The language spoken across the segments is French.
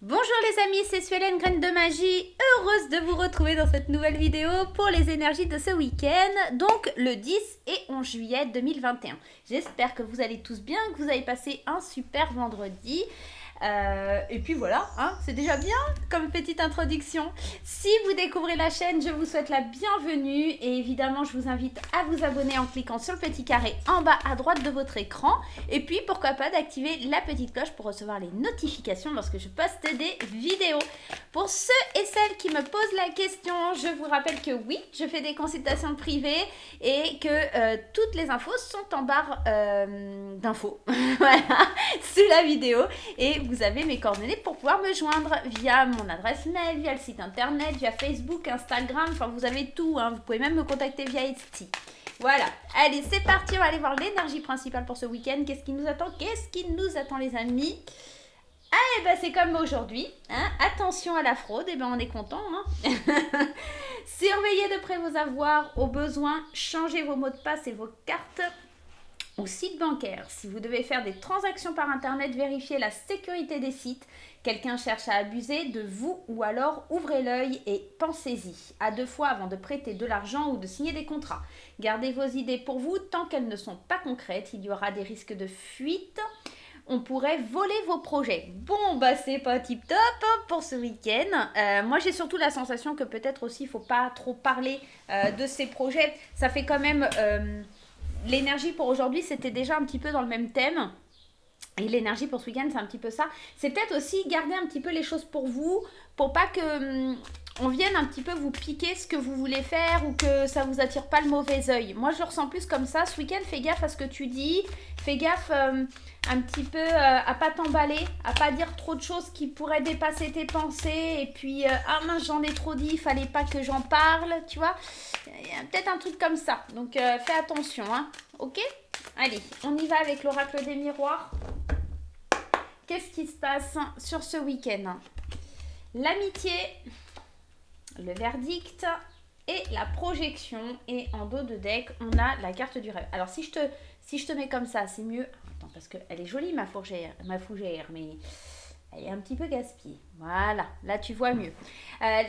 Bonjour les amis, c'est Suelen Graine de Magie, heureuse de vous retrouver dans cette nouvelle vidéo pour les énergies de ce week-end, donc le 10 et 11 juillet 2021. J'espère que vous allez tous bien, que vous avez passé un super vendredi. Et puis voilà, hein, c'est déjà bien comme petite introduction. Si vous découvrez la chaîne, je vous souhaite la bienvenue et évidemment je vous invite à vous abonner en cliquant sur le petit carré en bas à droite de votre écran et puis pourquoi pas d'activer la petite cloche pour recevoir les notifications lorsque je poste des vidéos. Pour ceux et celles qui me posent la question, je vous rappelle que oui, je fais des consultations privées et que toutes les infos sont en barre d'infos voilà, sous la vidéo et vous avez mes coordonnées pour pouvoir me joindre via mon adresse mail, via le site internet, via Facebook, Instagram, enfin vous avez tout, hein. Vous pouvez même me contacter via Etsy. Voilà, allez c'est parti, on va aller voir l'énergie principale pour ce week-end. Qu'est-ce qui nous attend? Qu'est-ce qui nous attend les amis? Ah et ben c'est comme aujourd'hui, hein. Attention à la fraude, et ben on est content, hein. Surveillez de près vos avoirs, au besoin, changez vos mots de passe et vos cartes au site bancaire. Si vous devez faire des transactions par internet, vérifiez la sécurité des sites. Quelqu'un cherche à abuser de vous ou alors ouvrez l'œil et pensez-y à deux fois avant de prêter de l'argent ou de signer des contrats. Gardez vos idées pour vous tant qu'elles ne sont pas concrètes. Il y aura des risques de fuite. On pourrait voler vos projets. Bon, bah c'est pas tip top pour ce week-end. Moi, j'ai surtout la sensation que peut-être aussi, il ne faut pas trop parler de ces projets. Ça fait quand même... l'énergie pour aujourd'hui, c'était déjà un petit peu dans le même thème. Et l'énergie pour ce week-end, c'est un petit peu ça. C'est peut-être aussi garder un petit peu les choses pour vous, pour pas que on vienne un petit peu vous piquer ce que vous voulez faire ou que ça vous attire pas le mauvais œil. Moi, je le ressens plus comme ça. Ce week-end, fais gaffe à ce que tu dis. Fais gaffe un petit peu à pas t'emballer, à pas dire trop de choses qui pourraient dépasser tes pensées. Et puis, ah mince, j'en ai trop dit, il fallait pas que j'en parle, tu vois. Il y a peut-être un truc comme ça. Donc, fais attention, hein. Ok? Allez, on y va avec l'oracle des miroirs. Qu'est-ce qui se passe sur ce week-end? L'amitié, le verdict et la projection. Et en dos de deck, on a la carte du rêve. Alors, si je te mets comme ça, c'est mieux. Attends, parce qu'elle est jolie, ma fougère, mais elle est un petit peu gaspillée. Voilà, là, tu vois mieux.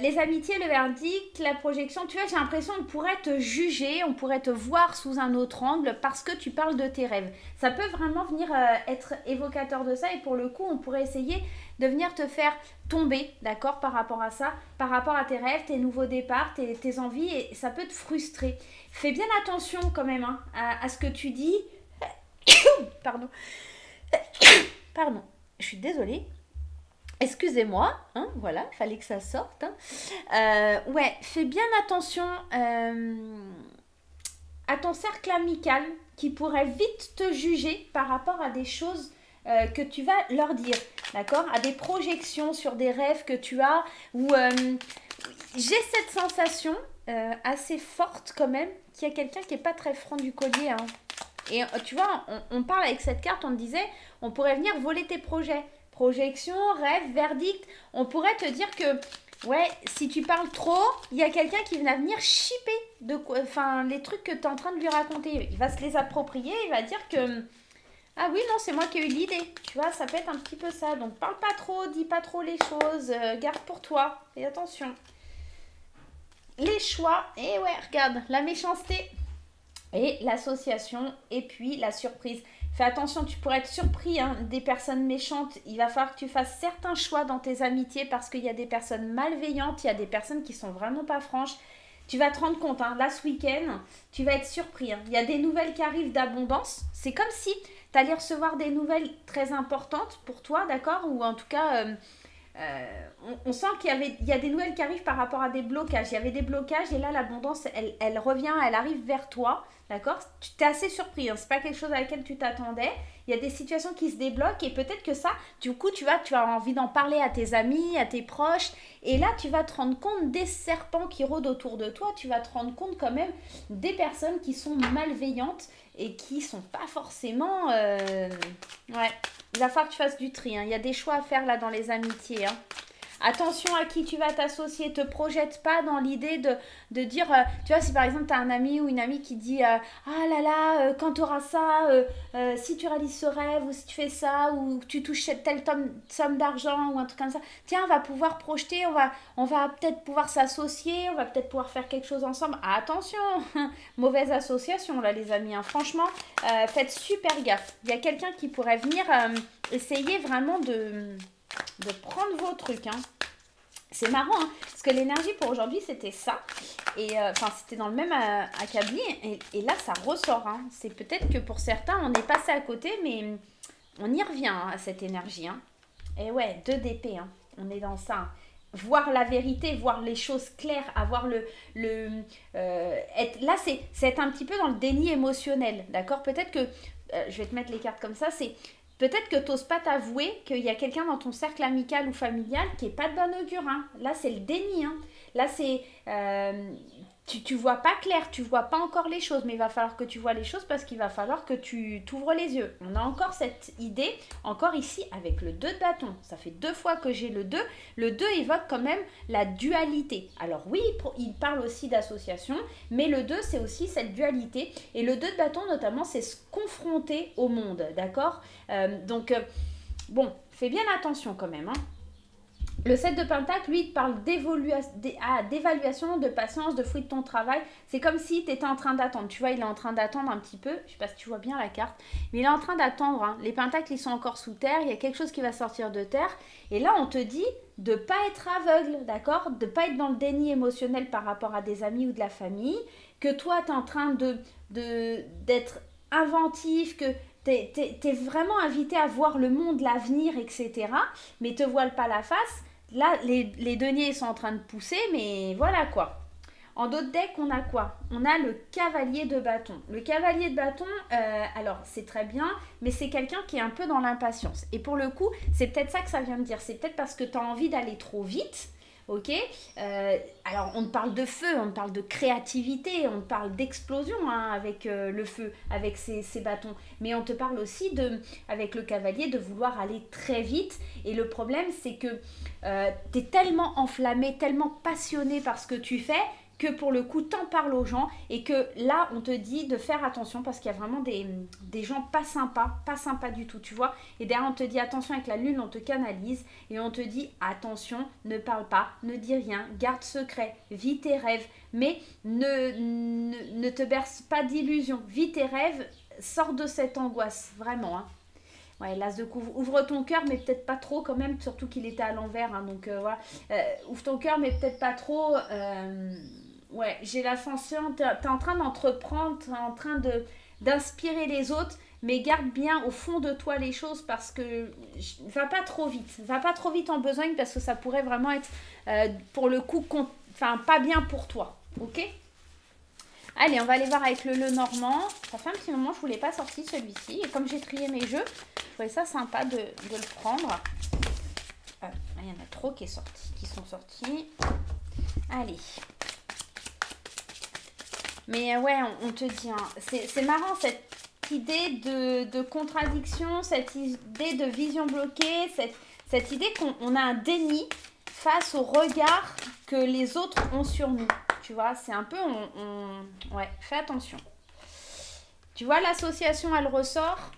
Les amitiés, le verdict, la projection, tu vois, j'ai l'impression qu'on pourrait te juger, on pourrait te voir sous un autre angle parce que tu parles de tes rêves. Ça peut vraiment venir être évocateur de ça et pour le coup, on pourrait essayer de venir te faire tomber, d'accord, par rapport à ça, par rapport à tes rêves, tes nouveaux départs, tes envies et ça peut te frustrer. Fais bien attention quand même hein, à ce que tu dis. Pardon. Pardon, je suis désolée. Excusez-moi, hein, voilà, fallait que ça sorte. Hein. Ouais, fais bien attention à ton cercle amical qui pourrait vite te juger par rapport à des choses que tu vas leur dire, d'accord? À des projections sur des rêves que tu as, ou j'ai cette sensation assez forte quand même qu'il y a quelqu'un qui n'est pas très franc du collier, hein. Et tu vois, on parle avec cette carte, on te disait, on pourrait venir voler tes projets. Projection, rêve, verdict. On pourrait te dire que, ouais, si tu parles trop, il y a quelqu'un qui va venir shipper de quoi, enfin, les trucs que tu es en train de lui raconter. Il va se les approprier, il va dire que, ah oui, non, c'est moi qui ai eu l'idée. Tu vois, ça peut être un petit peu ça. Donc, parle pas trop, dis pas trop les choses, garde pour toi. Et attention. Les choix, et ouais, regarde, la méchanceté et l'association et puis la surprise. Fais attention, tu pourrais être surpris hein, des personnes méchantes. Il va falloir que tu fasses certains choix dans tes amitiés parce qu'il y a des personnes malveillantes, il y a des personnes qui sont vraiment pas franches. Tu vas te rendre compte, hein, là ce week-end, tu vas être surpris. Hein. Il y a des nouvelles qui arrivent d'abondance. C'est comme si tu allais recevoir des nouvelles très importantes pour toi, d'accord? Ou en tout cas... on sent qu'il y a des nouvelles qui arrivent par rapport à des blocages. Il y avait des blocages et là, l'abondance, elle revient, elle arrive vers toi. D'accord? Tu t'es assez surpris. Hein, c'est pas quelque chose à laquelle tu t'attendais. Il y a des situations qui se débloquent et peut-être que ça, du coup, tu as envie d'en parler à tes amis, à tes proches. Et là, tu vas te rendre compte des serpents qui rôdent autour de toi. Tu vas te rendre compte quand même des personnes qui sont malveillantes et qui sont pas forcément... Ouais. Il va falloir que tu fasses du tri. Hein. Il y a des choix à faire là dans les amitiés. Hein. Attention à qui tu vas t'associer. Te projette pas dans l'idée de dire, tu vois, si par exemple tu as un ami ou une amie qui dit ah là là, quand tu auras ça, si tu réalises ce rêve ou si tu fais ça ou tu touches telle somme d'argent ou un truc comme ça, tiens, on va pouvoir projeter, on va peut-être pouvoir s'associer, on va peut-être pouvoir faire quelque chose ensemble. Ah, attention, mauvaise association là les amis, hein. Franchement, faites super gaffe. Il y a quelqu'un qui pourrait venir essayer vraiment de prendre vos trucs, hein. C'est marrant, hein, parce que l'énergie pour aujourd'hui, c'était ça. Et enfin, c'était dans le même acabit. Et là, ça ressort, hein. C'est peut-être que pour certains, on est passé à côté, mais on y revient, hein, à cette énergie, hein. Et ouais, 2 d'épée, hein. On est dans ça, hein. Voir la vérité, voir les choses claires, avoir être, là, c'est être un petit peu dans le déni émotionnel, d'accord? Peut-être que, je vais te mettre les cartes comme ça, c'est... Peut-être que tu n'oses pas t'avouer qu'il y a quelqu'un dans ton cercle amical ou familial qui n'est pas de bon augure, hein. Là, c'est le déni, hein. Là, c'est... tu vois pas clair, tu vois pas encore les choses, mais il va falloir que tu vois les choses parce qu'il va falloir que tu t'ouvres les yeux. On a encore cette idée, encore ici, avec le 2 de bâton. Ça fait 2 fois que j'ai le 2. Le 2 évoque quand même la dualité. Alors oui, il parle aussi d'association, mais le 2, c'est aussi cette dualité. Et le 2 de bâton, notamment, c'est se confronter au monde, d'accord? Bon, fais bien attention quand même, hein. Le 7 de Pentacle, lui, il te parle d'évaluation, de patience, de fruit de ton travail. C'est comme si tu étais en train d'attendre. Tu vois, il est en train d'attendre un petit peu. Je ne sais pas si tu vois bien la carte. Mais il est en train d'attendre, hein. Les pentacles, ils sont encore sous terre. Il y a quelque chose qui va sortir de terre. Et là, on te dit de ne pas être aveugle, d'accord? De ne pas être dans le déni émotionnel par rapport à des amis ou de la famille. Que toi, tu es en train d'être inventif, que... T'es vraiment invité à voir le monde, l'avenir, etc. Mais te voile pas la face. Là, les deniers sont en train de pousser, mais voilà quoi. En d'autres decks, on a quoi? On a le cavalier de bâton. Le cavalier de bâton, alors c'est très bien, mais c'est quelqu'un qui est un peu dans l'impatience. Et pour le coup, c'est peut-être ça que ça vient de dire. C'est peut-être parce que tu as envie d'aller trop vite. Ok, alors on parle de feu, on parle de créativité, on parle d'explosion, hein, avec le feu, avec ces bâtons. Mais on te parle aussi avec le cavalier de vouloir aller très vite. Et le problème, c'est que tu es tellement enflammé, tellement passionné par ce que tu fais, que pour le coup, t'en parles aux gens et que là, on te dit de faire attention parce qu'il y a vraiment des gens pas sympas du tout, tu vois. Et derrière, on te dit attention avec la lune, on te canalise et on te dit attention, ne parle pas, ne dis rien, garde secret, vis tes rêves, mais ne te berce pas d'illusions, vis tes rêves, sors de cette angoisse, vraiment, hein. Ouais, l'as de couve. Ouvre ton cœur, mais peut-être pas trop quand même, surtout qu'il était à l'envers, hein, donc voilà. Ouvre ton cœur, mais peut-être pas trop. Ouais, j'ai la sensation, t'es en train d'entreprendre, t'es en train d'inspirer les autres, mais garde bien au fond de toi les choses parce que va pas trop vite en besogne parce que ça pourrait vraiment être pour le coup, pas bien pour toi, ok? Allez, on va aller voir avec le normand. Ça fait un petit moment que je ne vous l'ai pas sorti celui-ci. Et comme j'ai trié mes jeux, je trouvais ça sympa de le prendre. Il y en a trop qui sont sortis. Allez. Mais ouais, on te dit, hein, c'est marrant cette idée de contradiction, cette idée de vision bloquée, cette idée qu'on a un déni face au regard que les autres ont sur nous. Tu vois, c'est un peu... Ouais, fais attention. Tu vois, l'association, elle ressort.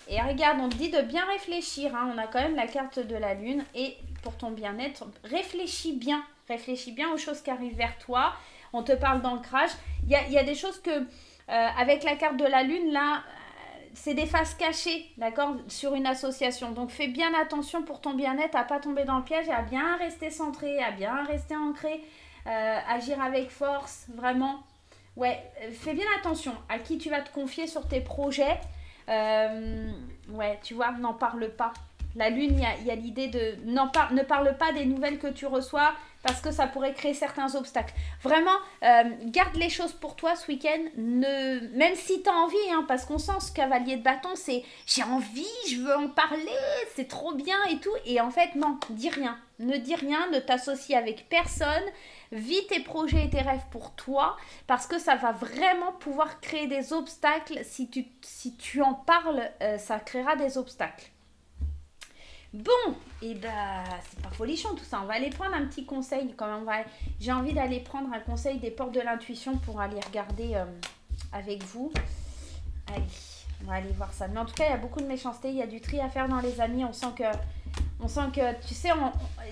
Et regarde, on te dit de bien réfléchir, hein. On a quand même la carte de la lune. Et pour ton bien-être, réfléchis bien. Réfléchis bien aux choses qui arrivent vers toi. On te parle d'ancrage. Il y a des choses que... avec la carte de la lune, là... c'est des faces cachées, d'accord, sur une association. Donc, fais bien attention pour ton bien-être à pas tomber dans le piège, à bien rester centré, à bien rester ancré, agir avec force, vraiment. Ouais, fais bien attention à qui tu vas te confier sur tes projets. Ouais, tu vois, n'en parle pas. La lune, il y a l'idée de... ne parle pas des nouvelles que tu reçois parce que ça pourrait créer certains obstacles. Vraiment, garde les choses pour toi ce week-end. Même si tu as envie, hein, parce qu'on sent ce cavalier de bâton, c'est j'ai envie, je veux en parler, c'est trop bien et tout. Et en fait, non, dis rien. Ne dis rien, ne t'associe avec personne. Vis tes projets et tes rêves pour toi parce que ça va vraiment pouvoir créer des obstacles. Si tu en parles, ça créera des obstacles. Bon, et bah c'est pas folichon tout ça. On va aller prendre un petit conseil quand même. J'ai envie d'aller prendre un conseil des portes de l'intuition pour aller regarder avec vous. Allez, on va aller voir ça. Mais en tout cas, il y a beaucoup de méchanceté, il y a du tri à faire dans les amis. On sent que, tu sais,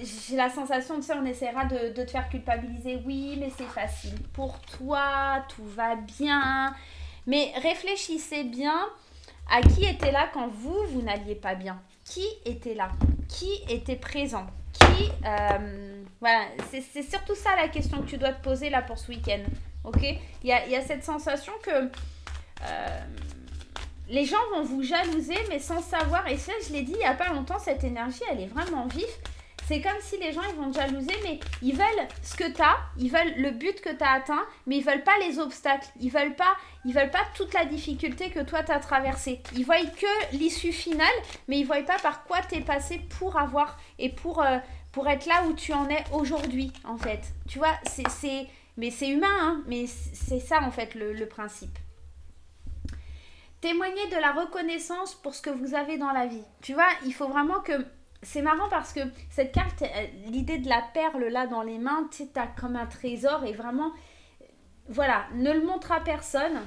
j'ai la sensation, tu sais, on essaiera de te faire culpabiliser. Oui, mais c'est facile pour toi, tout va bien. Mais réfléchissez bien à qui était là quand vous n'alliez pas bien. Qui était là? Qui était présent? Voilà, c'est surtout ça la question que tu dois te poser là pour ce week-end. Ok? Il y a cette sensation que les gens vont vous jalouser, mais sans savoir. Et ça, je l'ai dit il n'y a pas longtemps, cette énergie, elle est vraiment vive. C'est comme si les gens, ils vont te jalouser, mais ils veulent ce que tu as, ils veulent le but que tu as atteint, mais ils veulent pas les obstacles. Ils veulent pas toute la difficulté que toi, tu as traversée. Ils voient que l'issue finale, mais ils voient pas par quoi tu es passé pour avoir et pour être là où tu en es aujourd'hui, en fait. Tu vois, mais c'est humain, hein, mais c'est ça, en fait, le principe. Témoignez de la reconnaissance pour ce que vous avez dans la vie. Tu vois, il faut vraiment que... C'est marrant parce que cette carte, l'idée de la perle là dans les mains, tu sais, t'as comme un trésor et vraiment, voilà, ne le montre à personne.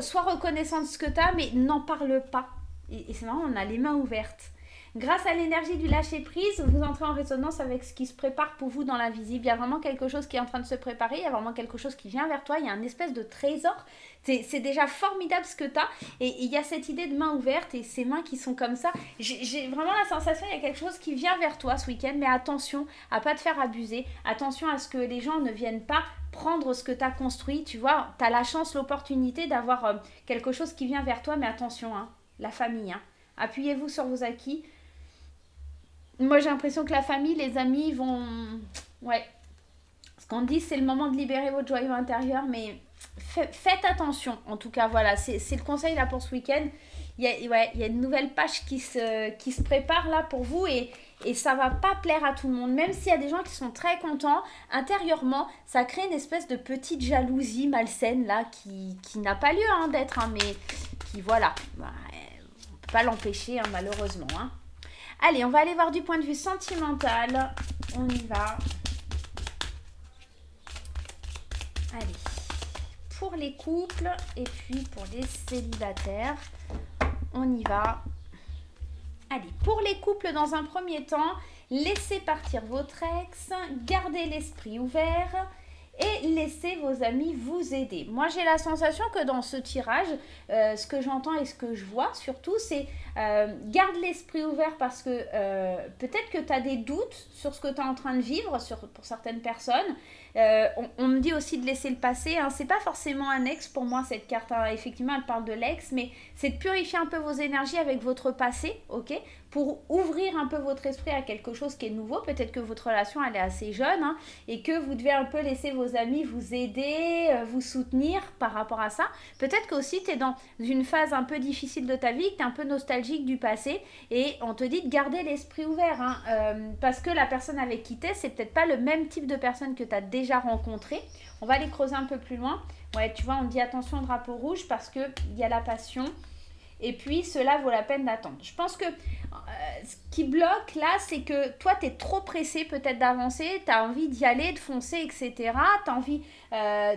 Sois reconnaissant de ce que t'as, mais n'en parle pas. Et c'est marrant, on a les mains ouvertes. Grâce à l'énergie du lâcher-prise, vous entrez en résonance avec ce qui se prépare pour vous dans l'invisible. Il y a vraiment quelque chose qui est en train de se préparer, il y a vraiment quelque chose qui vient vers toi, il y a un espèce de trésor. C'est déjà formidable ce que tu as. Et il y a cette idée de main ouverte et ces mains qui sont comme ça. J'ai vraiment la sensation qu'il y a quelque chose qui vient vers toi ce week-end, mais attention à ne pas te faire abuser. Attention à ce que les gens ne viennent pas prendre ce que tu as construit. Tu vois, tu as la chance, l'opportunité d'avoir quelque chose qui vient vers toi, mais attention, hein, la famille. Hein. Appuyez-vous sur vos acquis. Moi, j'ai l'impression que la famille, les amis vont... Ouais. Ce qu'on dit, c'est le moment de libérer votre joyau intérieur, mais faites attention. En tout cas, voilà, c'est le conseil là pour ce week-end. Il y a une nouvelle page qui se prépare là pour vous et ça va pas plaire à tout le monde. Même s'il y a des gens qui sont très contents, intérieurement, ça crée une espèce de petite jalousie malsaine là qui n'a pas lieu hein, d'être, hein, mais qui, voilà, bah, on peut pas l'empêcher hein, malheureusement. Hein. Allez, on va aller voir du point de vue sentimental. On y va. Allez. Pour les couples et puis pour les célibataires, on y va. Allez, pour les couples dans un premier temps, laissez partir votre ex, gardez l'esprit ouvert et laissez vos amis vous aider. Moi, j'ai la sensation que dans ce tirage, ce que j'entends et ce que je vois surtout, c'est garde l'esprit ouvert parce que peut-être que tu as des doutes sur ce que tu es en train de vivre pour certaines personnes. On me dit aussi de laisser le passé. Hein. C'est pas forcément un ex pour moi, cette carte. Hein. Effectivement, elle parle de l'ex, mais c'est de purifier un peu vos énergies avec votre passé, ok, pour ouvrir un peu votre esprit à quelque chose qui est nouveau. Peut-être que votre relation, elle est assez jeune hein, et que vous devez un peu laisser vos amis vous aider, vous soutenir par rapport à ça. Peut-être que aussi tu es dans une phase un peu difficile de ta vie, que tu es un peu nostalgique du passé et on te dit de garder l'esprit ouvert hein, parce que la personne avec qui tu es, c'est peut-être pas le même type de personne que tu as déjà rencontré. On va aller creuser un peu plus loin. Ouais, tu vois, on dit attention au drapeau rouge parce qu'il y a la passion. Et puis, cela vaut la peine d'attendre. Je pense que ce qui bloque là, c'est que toi, tu es trop pressé peut-être d'avancer, tu as envie d'y aller, de foncer, etc. Tu as envie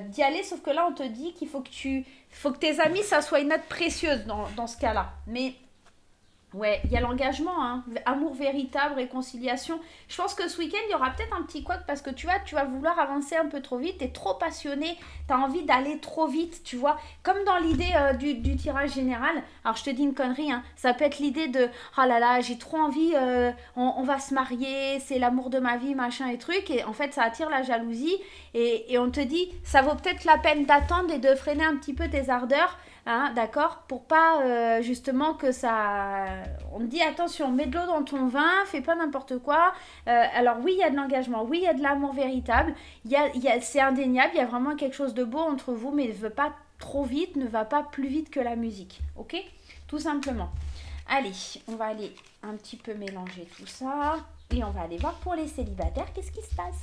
d'y aller, sauf que là, on te dit qu'il faut que tes amis, ça soit une note précieuse dans ce cas-là. Mais... ouais, il y a l'engagement, hein. Amour véritable, réconciliation. Je pense que ce week-end, il y aura peut-être un petit couac parce que tu vas vouloir avancer un peu trop vite. Tu es trop passionné, tu as envie d'aller trop vite, tu vois. Comme dans l'idée du tirage général. Alors, je te dis une connerie, hein. Ça peut être l'idée de « oh là là, j'ai trop envie, on va se marier, c'est l'amour de ma vie, machin et truc. » Et en fait, ça attire la jalousie. Et on te dit « ça vaut peut-être la peine d'attendre et de freiner un petit peu tes ardeurs. » Hein, d'accord, pour pas justement que ça... On me dit attention, mets de l'eau dans ton vin, fais pas n'importe quoi. Alors oui, il y a de l'engagement, oui, il y a de l'amour véritable, c'est indéniable, il y a vraiment quelque chose de beau entre vous, mais ne va pas trop vite, ne va pas plus vite que la musique, ok? Tout simplement. Allez, on va aller un petit peu mélanger tout ça et on va aller voir pour les célibataires, qu'est-ce qui se passe?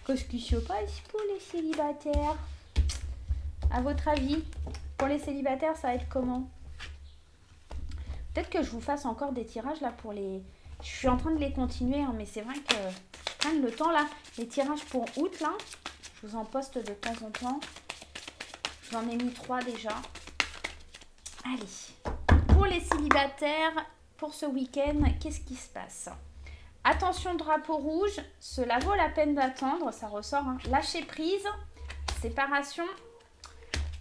Qu'est-ce qui se passe pour les célibataires? À votre avis, pour les célibataires, ça va être comment? Peut-être que je vous fasse encore des tirages là pour les... Je suis en train de les continuer, hein, mais c'est vrai que je prenne le temps là. Les tirages pour août là, je vous en poste de temps en temps. J'en ai mis 3 déjà. Allez, pour les célibataires, pour ce week-end, qu'est-ce qui se passe? Attention, drapeau rouge, cela vaut la peine d'attendre, ça ressort. Hein. Lâcher prise, séparation,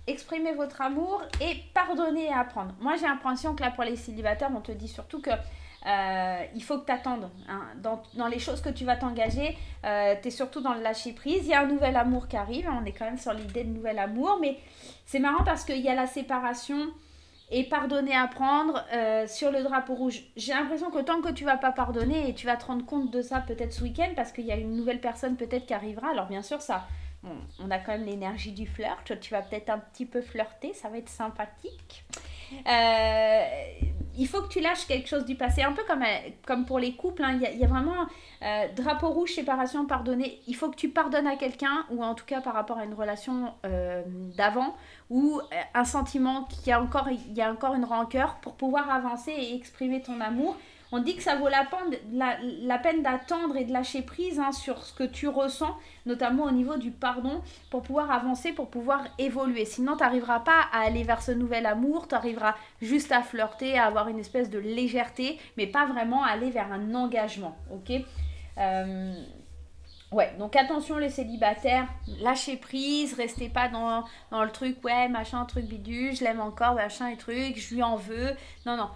exprimez votre amour et pardonner et apprendre. Moi, j'ai l'impression que là, pour les célibataires, on te dit surtout que il faut que tu attendes. Hein. Dans les choses que tu vas t'engager, tu es surtout dans le lâcher prise. Il y a un nouvel amour qui arrive. On est quand même sur l'idée de nouvel amour. Mais c'est marrant parce qu'il y a la séparation et pardonner, apprendre sur le drapeau rouge. J'ai l'impression que tant que tu vas pas pardonner, et tu vas te rendre compte de ça peut-être ce week-end parce qu'il y a une nouvelle personne peut-être qui arrivera. Alors bien sûr, ça... Bon, on a quand même l'énergie du flirt. Tu vas peut-être un petit peu flirter. Ça va être sympathique. Il faut que tu lâches quelque chose du passé, un peu comme pour les couples, hein. Il y a vraiment drapeau rouge, séparation, pardonner. Il faut que tu pardonnes à quelqu'un, ou en tout cas par rapport à une relation d'avant, ou un sentiment il y a encore une rancœur pour pouvoir avancer et exprimer ton amour. On dit que ça vaut la peine d'attendre et de lâcher prise, hein, sur ce que tu ressens, notamment au niveau du pardon, pour pouvoir avancer, pour pouvoir évoluer. Sinon, tu n'arriveras pas à aller vers ce nouvel amour, tu arriveras juste à flirter, à avoir une espèce de légèreté, mais pas vraiment aller vers un engagement, ok? Ouais, donc attention les célibataires, lâchez prise, restez pas dans le truc, ouais, machin, truc bidule, je l'aime encore, machin et truc, je lui en veux. Non, non,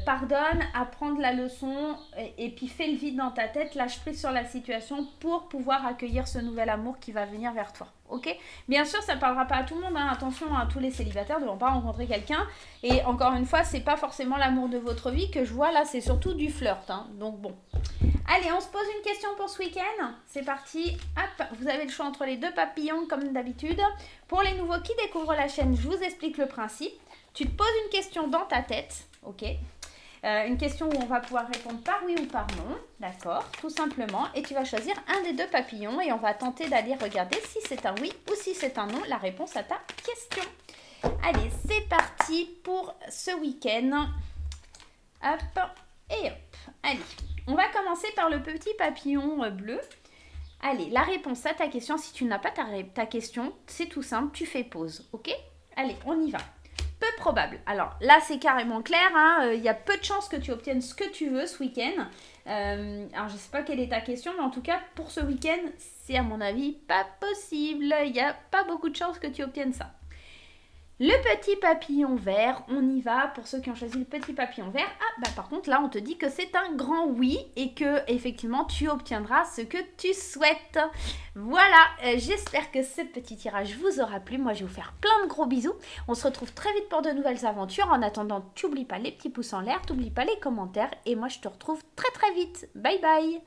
pardonne, apprendre la leçon et puis fais le vide dans ta tête, lâche prise sur la situation pour pouvoir accueillir ce nouvel amour qui va venir vers toi. Ok? Bien sûr, ça ne parlera pas à tout le monde, hein. Attention, hein, tous les célibataires ne vont pas rencontrer quelqu'un. Et encore une fois, c'est pas forcément l'amour de votre vie que je vois là, c'est surtout du flirt. Hein. Donc bon. Allez, on se pose une question pour ce week-end. C'est parti. Hop, vous avez le choix entre les 2 papillons comme d'habitude. Pour les nouveaux qui découvrent la chaîne, je vous explique le principe. Tu te poses une question dans ta tête, ok? Une question où on va pouvoir répondre par oui ou par non, d'accord, tout simplement. Et tu vas choisir un des 2 papillons et on va tenter d'aller regarder si c'est un oui ou si c'est un non, la réponse à ta question. Allez, c'est parti pour ce week-end. Hop, et hop. Allez, on va commencer par le petit papillon bleu. Allez, la réponse à ta question, si tu n'as pas ta question, c'est tout simple, tu fais pause, ok? Allez, on y va. Peu probable. Alors là, c'est carrément clair. Hein, y a peu de chances que tu obtiennes ce que tu veux ce week-end. Alors, je ne sais pas quelle est ta question, mais en tout cas, pour ce week-end, c'est à mon avis pas possible. Il n'y a pas beaucoup de chances que tu obtiennes ça. Le petit papillon vert, on y va pour ceux qui ont choisi le petit papillon vert. Ah, bah par contre, là, on te dit que c'est un grand oui et que, effectivement, tu obtiendras ce que tu souhaites. Voilà, j'espère que ce petit tirage vous aura plu. Moi, je vais vous faire plein de gros bisous. On se retrouve très vite pour de nouvelles aventures. En attendant, tu n'oublies pas les petits pouces en l'air, tu n'oublies pas les commentaires. Et moi, je te retrouve très très vite. Bye bye!